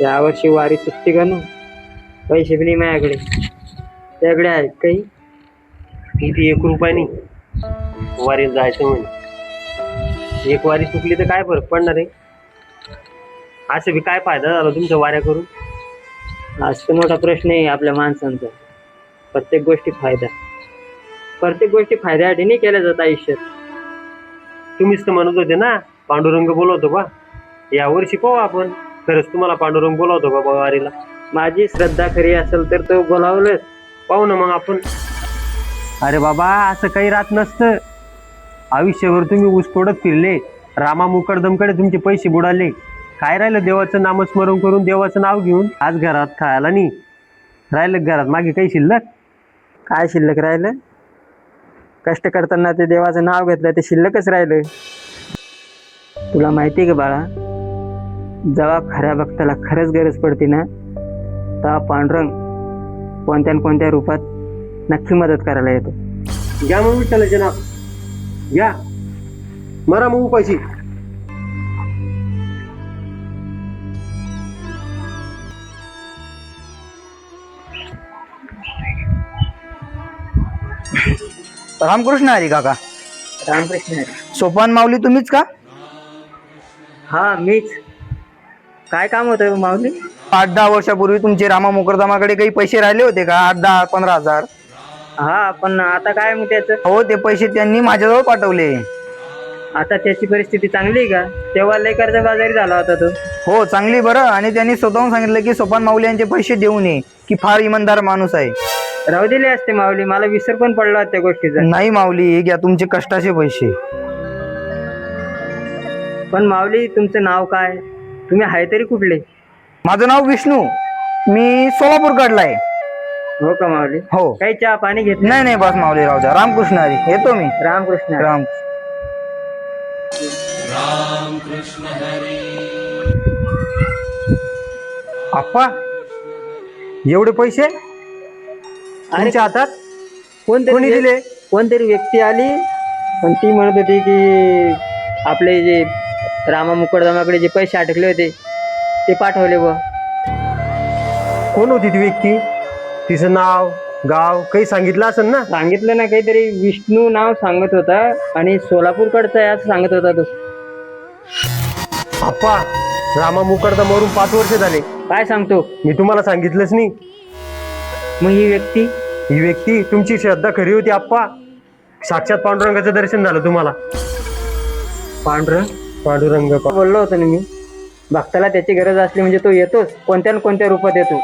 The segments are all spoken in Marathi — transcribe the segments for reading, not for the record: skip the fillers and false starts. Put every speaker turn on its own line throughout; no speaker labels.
यावर्षी वारी चुकते का ना? पैसे बी नाही माझ्याकडे. त्याकडे आहेत काही?
किती 1 रुपया नाही वारीला जायचं म्हणे. एक वारी चुकली तर काय फरक पडणार आहे? असं बी काय फायदा झाला तुमच्या वाऱ्या करून?
असं मोठा प्रश्न आहे आपल्या माणसांचा. प्रत्येक गोष्टी फायद्यासाठी नाही केल्या जात आयुष्यात.
तुम्हीच तर म्हणत होते ना पांडुरंग बोलवतो बा. या वर्षी पाहू आपण, खरंच तुम्हाला पांडुरंग बोलवतो बाबा वारीला.
माझी श्रद्धा खरी असेल तर तो बोलावलंच.
पाहू ना मग आपण. अरे बाबा असं काही राहत नसतं. आयुष्यभर तुम्ही ऊस तोडत फिरले, रामा मुकरदमकडे तुमचे पैसे बुडाले. काय राहिलं देवाचं नामस्मरण करून, देवाचं नाव घेऊन? आज घरात खायला नाही राहिलं, घरात मागे काही शिल्लक?
काय शिल्लक राहिलं? कष्ट करताना ते देवाचं नाव घेतलं ते शिल्लकच राहिलं. तुला माहिती का बाळा, जेव्हा खऱ्या भक्ताला खरंच गरज पडते ना, तेव्हा पांडुरंग कोणत्या न कोणत्या रूपात नक्की मदत करायला येतो.
घ्या मग विठ्ठलाचे नाव घ्या, मरा मग उपाशी.
रामकृष्ण हरी काका.
रामकृष्ण हरी.
सोपान माऊली तुम्हीच का?
हा मीच. काय काम होतं माऊली?
8-10 वर्षापूर्वी तुमचे रामा मुकरदमाकडे काही पैसे राहिले होते का? 8-10-15 हजार.
हा, पण आता काय मग त्याचं?
हो, ते पैसे त्यांनी माझ्याजवळ पाठवले.
आता त्याची परिस्थिती चांगली आहे का? तेव्हा लय कर्जबाजारी झाला होता तो.
हो, चांगली बरं. आणि त्यांनी स्वतःहून सांगितलं की सोपान माऊली यांचे पैसे देऊ नये, की फार इमानदार माणूस आहे.
राहू दिले असते माऊली, मला विसर पण पडला होता त्या गोष्टीचा.
नाही माऊली, हे घ्या तुमचे कष्टाचे पैसे.
पण माऊली तुमचं नाव काय? तुम्ही आहे तरी कुठले?
माझं नाव विष्णू. मी सोलापूर कडला आहे.
हो का माऊली?
हो.
काही चहा पाणी घेत
नाही नाही, बस माऊली राहू द्या. रामकृष्ण हरी. येतो मी.
रामकृष्ण हरी.
राम.
आप्पा एवढे पैसे तुमच्या हातात? कोणी दिले?
कोणतरी व्यक्ती आली पण ती म्हणत होती की आपले जे रामा मुकरदमाकडे जे पैसे अटकले होते ते पाठवले. व
कोण होती ती व्यक्ती? तिचं नाव गाव काही सांगितलं असेल ना?
सांगितलं ना, काहीतरी विष्णू नाव सांगत होता आणि सोलापूरकडचा आहे असं सांगत होता तो.
आप्पा रामा मुकरदमावरून 5 वर्ष झाले.
काय सांगतो?
मी तुम्हाला सांगितलंच नाही.
मग
ही व्यक्ती तुमची श्रद्धा खरी होती आप्पा. साक्षात पांडुरंगाचं दर्शन झालं तुम्हाला. पांडुरंग
बोललो होतो ना मी, भक्ताला त्याची गरज असली म्हणजे तो येतोच, कोणत्या न कोणत्या रूपात येतो.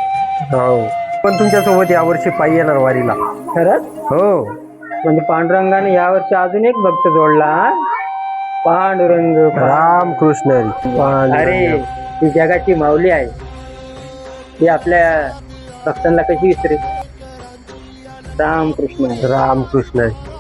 हो, पण तुमच्यासोबत यावर्षी पायी येणार वारीला.
खरंच?
हो.
म्हणजे पांडुरंगाने यावर्षी अजून एक भक्त जोडला. पांडुरंग.
रामकृष्ण हरी.
अरे ती जगाची माऊली आहे, ती आपल्या भक्तांना कशी विसरेल? रामकृष्ण.
रामकृष्ण हरी.